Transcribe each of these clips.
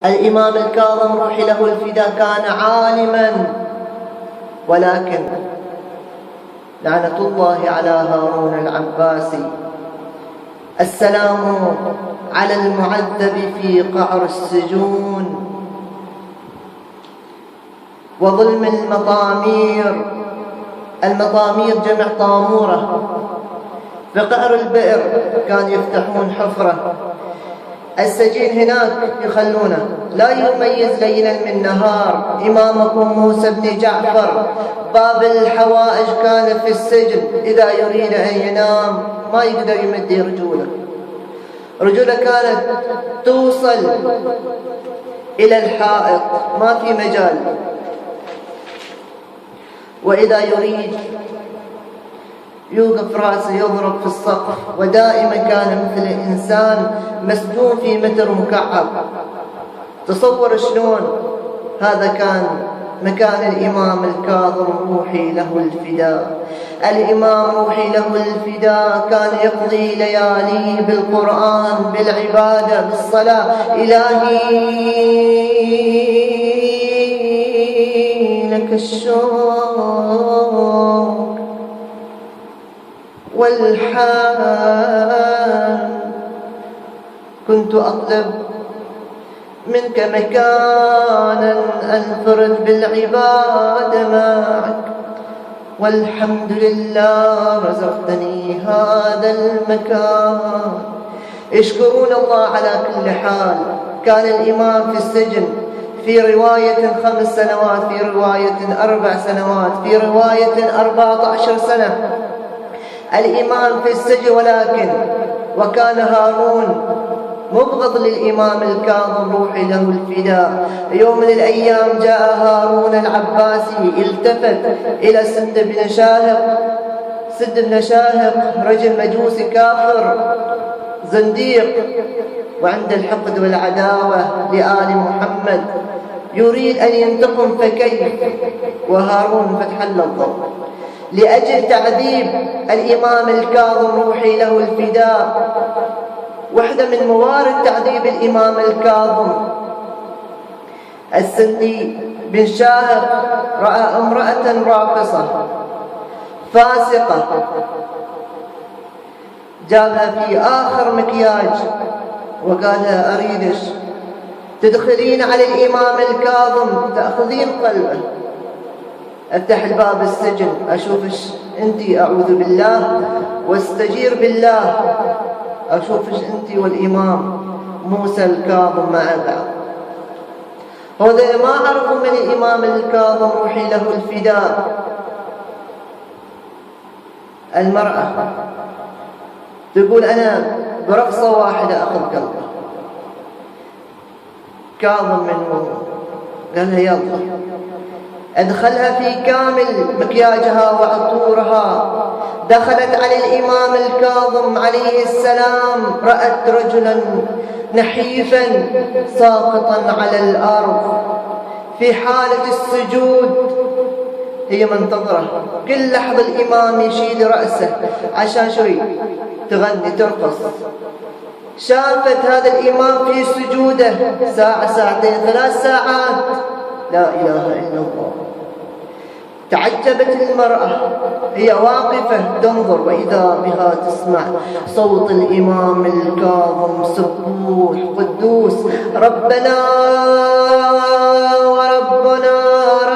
الإمام الكاظم روحي له الفداء كان عالما، ولكن لعنة الله على هارون العباسي. السلام على المعذب في قعر السجون وظلم المطامير. المطامير جمع طامورة. في قعر البئر كانوا يفتحون حفرة، السجين هناك يخلونه لا يميز ليلا من نهار. إمامكم موسى بن جعفر باب الحوائج كان في السجن، إذا يريد أن ينام ما يقدر يمد رجوله كانت توصل إلى الحائط، ما في مجال. وإذا يريد يوقف رأسه يضرب في السقف، ودائما كان مثل الإنسان مسجون في متر مكعب. تصور شلون هذا كان مكان الإمام الكاظم روحي له الفداء. الإمام روحي له الفداء كان يقضي لياليه بالقرآن، بالعبادة، بالصلاة. إلهي لك الشوق والحال، كنت أطلب منك مكانا أنفرد بالعبادة معك، والحمد لله رزقتني هذا المكان. يشكرون الله على كل حال. كان الإمام في السجن، في رواية 5 سنوات، في رواية 4 سنوات، في رواية 14 سنة الإمام في السجن. ولكن وكان هارون مبغض للإمام الكاظم روحي له الفداء. يوم من الأيام جاء هارون العباسي، التفت إلى سد بن شاهق. سد بن شاهق رجل مجوسي كافر زنديق، وعند الحقد والعداوة لآل محمد، يريد أن ينتقم، فكيف؟ وهارون فتح له الضوء لأجل تعذيب الإمام الكاظم روحي له الفداء. واحدة من موارد تعذيب الإمام الكاظم، السندي بن شاهق رأى امرأة راقصة فاسقة، جابها في آخر مكياج وقال لها أريدش تدخلين على الإمام الكاظم تأخذين قلبه. افتح الباب السجن أشوفش أنتي، أعوذ بالله واستجير بالله، أشوفش أنتي والإمام موسى الكاظم مع بعض. هذا ما عرفوا من الإمام الكاظم روحي له الفداء. المرأة تقول أنا برقصة واحدة أخذ قلبه. كاظم منه قال لها يلا ادخلها في كامل مكياجها وعطورها. دخلت على الإمام الكاظم عليه السلام، رأت رجلا نحيفا ساقطا على الأرض في حالة السجود. هي منتظرة كل لحظة الإمام يشيل رأسه عشان شوي تغني ترقص. شافت هذا الإمام في سجوده ساعة، ساعتين، 3 ساعات، لا إله إلا الله. تعجبت المرأة، هي واقفة تنظر، وإذا بها تسمع صوت الإمام الكاظم سبوح قدوس ربنا وربنا،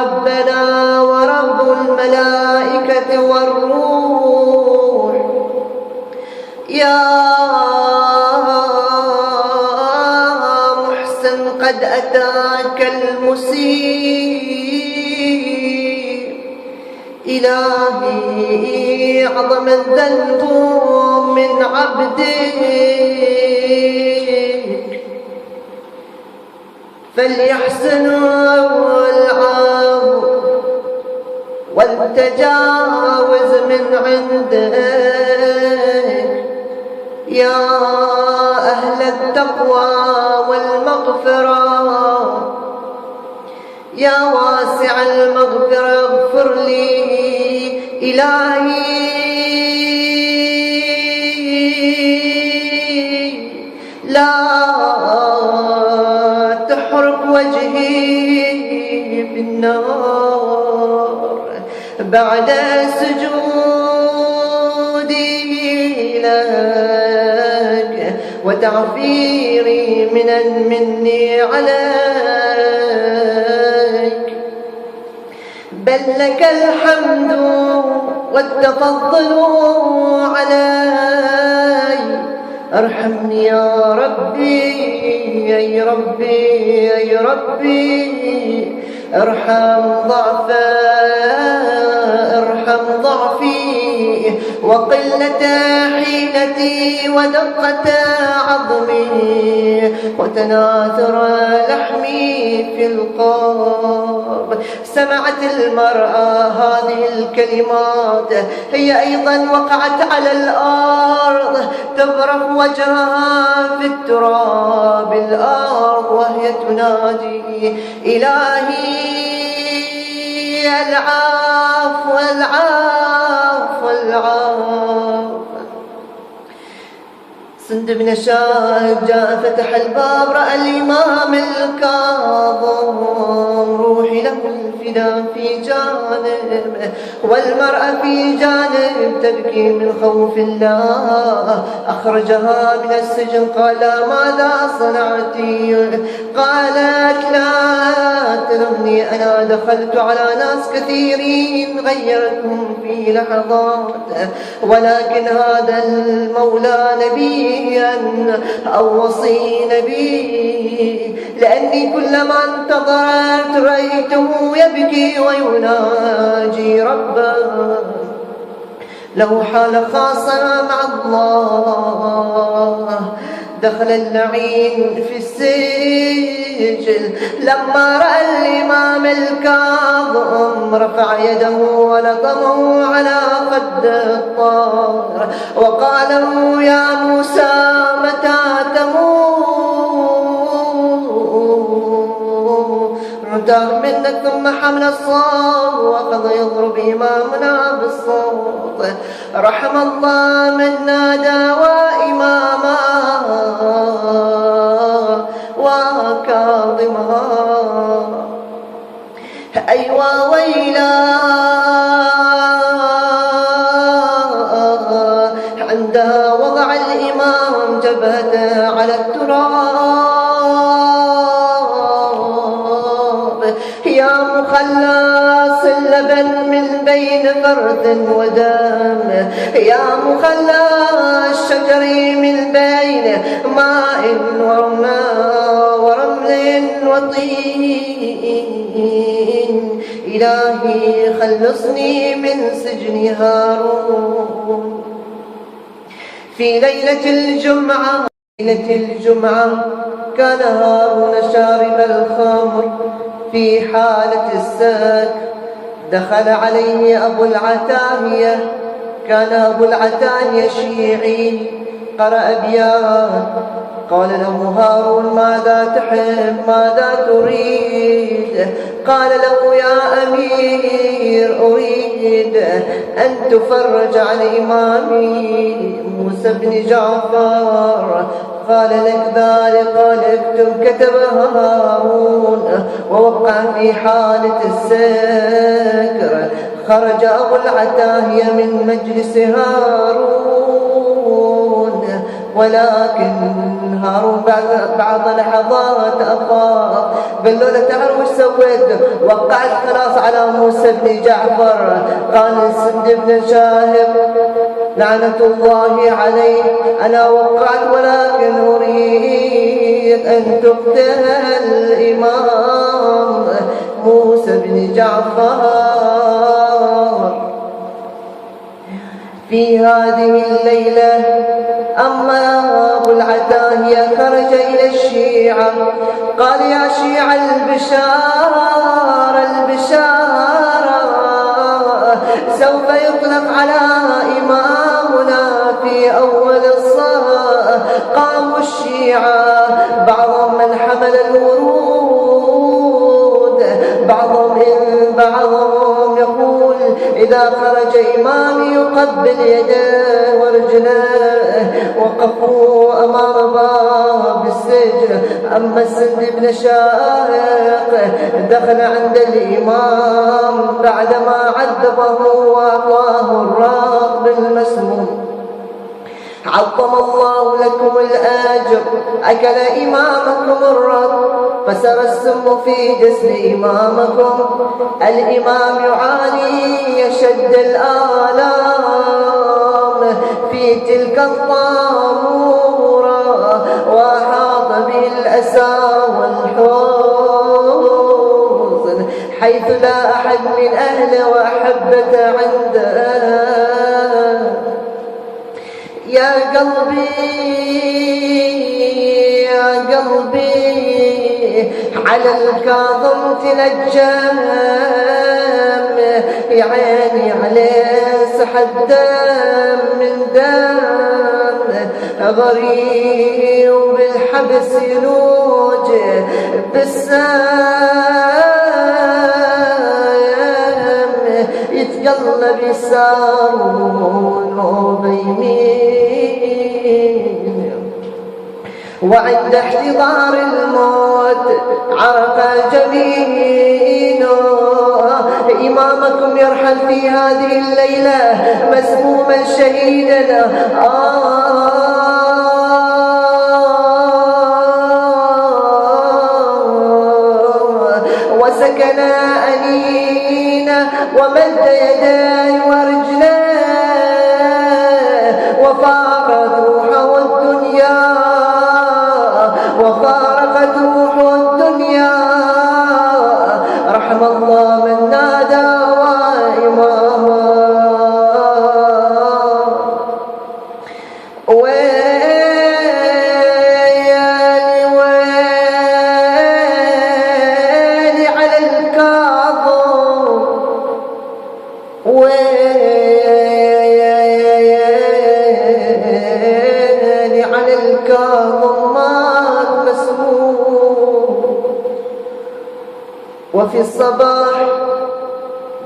ربنا ورب الملائكة والروح، يا محسن قد أتاك المسيء. إلهي عظم الذنب من عبدك، فليحسن العفو والتجاوز من عندك، يا أهل التقوى والمغفرة، يا واسع المغفرة اغفر لي. إلهي لا تحرم بالنار بعد سجودي لك وتعفيري مني عليك. بل لك الحمد والتفضل علي. ارحمني يا ربي أي ربي أي ربي، ارحم ضعفي وقلة حيلتي ودقة عظمي وتناثر لحمي في القلب. سمعت المرأة هذه الكلمات، هي أيضا وقعت على الأرض تبرق وجهها في التراب الأرض وهي تنادي إلهي العفو العفو العفو. سند بن شاهد جاء فتح الباب، رأى الإمام الكاظم روحي له الفداء في جانب والمرأة في جانب تبكي من خوف الله. أخرجها من السجن، قال ماذا صنعت؟ قالت لا تلمني، أنا دخلت على ناس كثيرين غيرتهم في لحظات، ولكن هذا المولى نبي أو وصي نبي، لأني كلما انتظرت رأيته يبكي ويناجي ربه. له حالة خاصة مع الله. دخل اللعين في السجن لما رأى الإمام الكاظم رفع يده ولطمه على خد الطاهر وقال له يا موسى متى تموت؟ ارتاح منك. ثم حمل الصوت وأخذ يضرب إمامنا بالصوت. رحم الله من نادى وإماما وكاظما. أيوا ويلا عندها وضع الإمام جبهته على التراب. يا مخلص اللبن من بين فرث ودم، يا مخلص الشجر من بين ماء ورمل وطين. إلهي خلصني من سجن هارون. في ليلة الجمعة كان هارون شارب الخمر في حالة السكر. دخل عليه أبو العتاهية، كان أبو العتاهية شيعي، قرأ أبيات. قال له هارون ماذا تحب ماذا تريد؟ قال له يا أمير أريد أن تفرج عن إمامي موسى بن جعفر. قال لك ذلك؟ قال اكتب. كتب هارون ووقع في حالة السكر. خرج أبو العتاهية من مجلس هارون، ولكن هارون بعد لحظات أفاق. قال له لا تعرف وش سويت؟ وقعت خلاص على موسى بن جعفر. قال سند بن شاهب لعنة الله عليه أنا وقعت ولكن أريد أن تقتل الإمام موسى بن جعفر. في هذه الليلة أما أبو العتاهية خرج إلى الشيعة، قال يا شيعة البشارة سوف يطلق على إمامنا في أول الصلاة. قاموا الشيعة بعضهم من حمل الورود، بعضهم يقول إذا خرج إمام يقبل يده ورجله، وقفوا أمام باب السجن. أما السند بن شاهق دخل عند الإمام بعدما عذبه وأعطاه الرطب المسموم. عظم الله لكم الأجر، أكل إمامكم الرطب فسر السم في جسم إمامكم. الإمام يعاني يشد الآلام في تلك الطامورة، وأحاط به الأسى والحزن، حيث لا أحد من أهله وأحبته عنده. يا قلبي على الكاظم تنجم، يا عيني عليه سحب دم من دم، غريب بالحبس يلوج بالسام، يتقلب يسار وبيمين. وعند احتضار الموت عرف جبينه، إمامكم يرحل في هذه الليلة مسموما شهيدا. وسكن أنينا ومد يديه ورجليه، وفارقت روحه الدنيا، وفارقت روحه الدنيا. رحم الله من نادى وإماما. ويلي على الكاظم، ويلي على الكاظم مات مسموم. وفي الصباح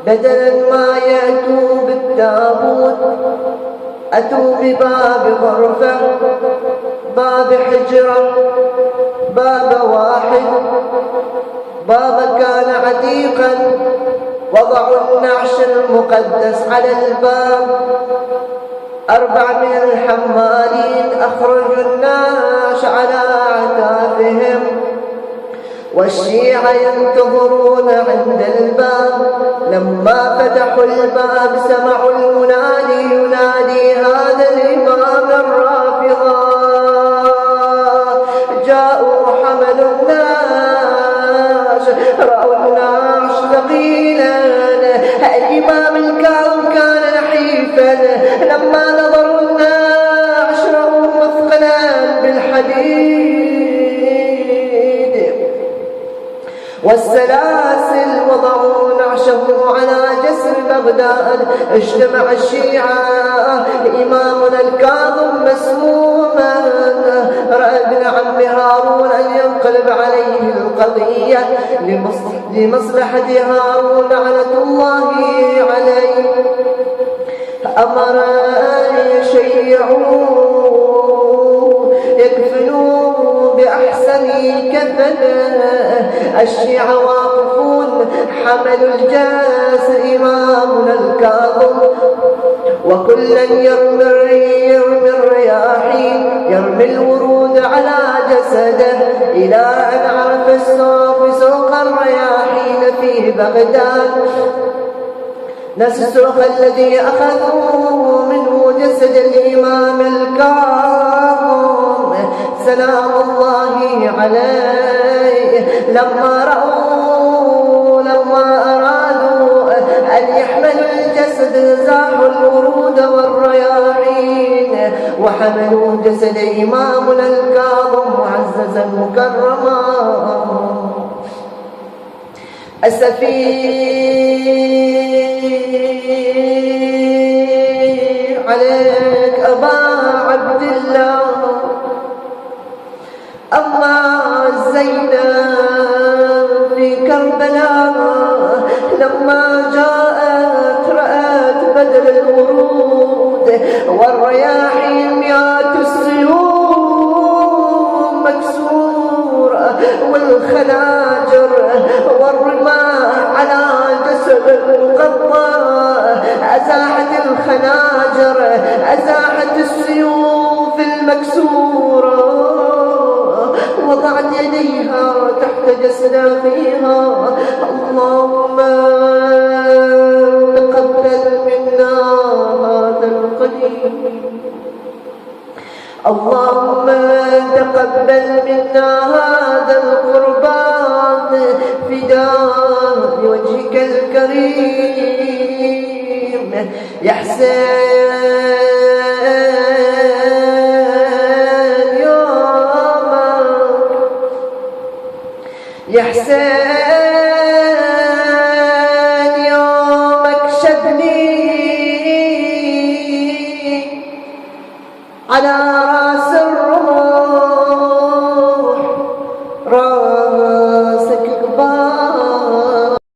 بدلا ما يأتوا بالتابوت أتوا بباب غرفة، باب حجرة، باب واحد. باب كان عتيقا، وضعوا النعش المقدس على الباب. 4 من الحمالين أخرجوا النعش على أعتافهم، والشيعة ينتظرون عند الباب. لما فتحوا الباب سمعوا المنادي ينادي هذا الإمام الرافضة. جاءوا حملوا النعش، رأوا النعش ثقيلا. الإمام الكاظم كان نحيفا، لما نظروا النعش رأوا مثقلا بالحديد والسلاسل. وضعوا نعشه على جسر بغداد. اجتمع الشيعة، إمامنا الكاظم مسموما. رأى ابن عم هارون أن ينقلب عليه القضية لمصلحة هارون لعنة الله عليه. أمر أن يشيعوه يكفنوه بأحسن كفن. الشيعة واقفون حملوا الجاس إمامنا الكاظم، وكلا يرمي الرياحين، يرمي الورود على جسده، إلى أن عرف السوق سوق الرياحين في بغداد. نفس السوق الذي أخذوه منه جسد الإمام الكاظم سلام الله عليه. لما أرادوا أن يحملوا الجسد زاحوا الورود والرياحين، وحملوا جسد إمامنا الكاظم معززا مكرما. أسفي عليك أبا عبد الله. أما زينب في كربلاء لما جاءت رأت بدر الخناجر، أزاحت السيوف المكسورة، وضعت يديها تحت جسدافها. اللهم تقبل منا هذا القديم، اللهم تقبل منا هذا القربان فداء لوجهك الكريم. يا حسين يومك، يا حسين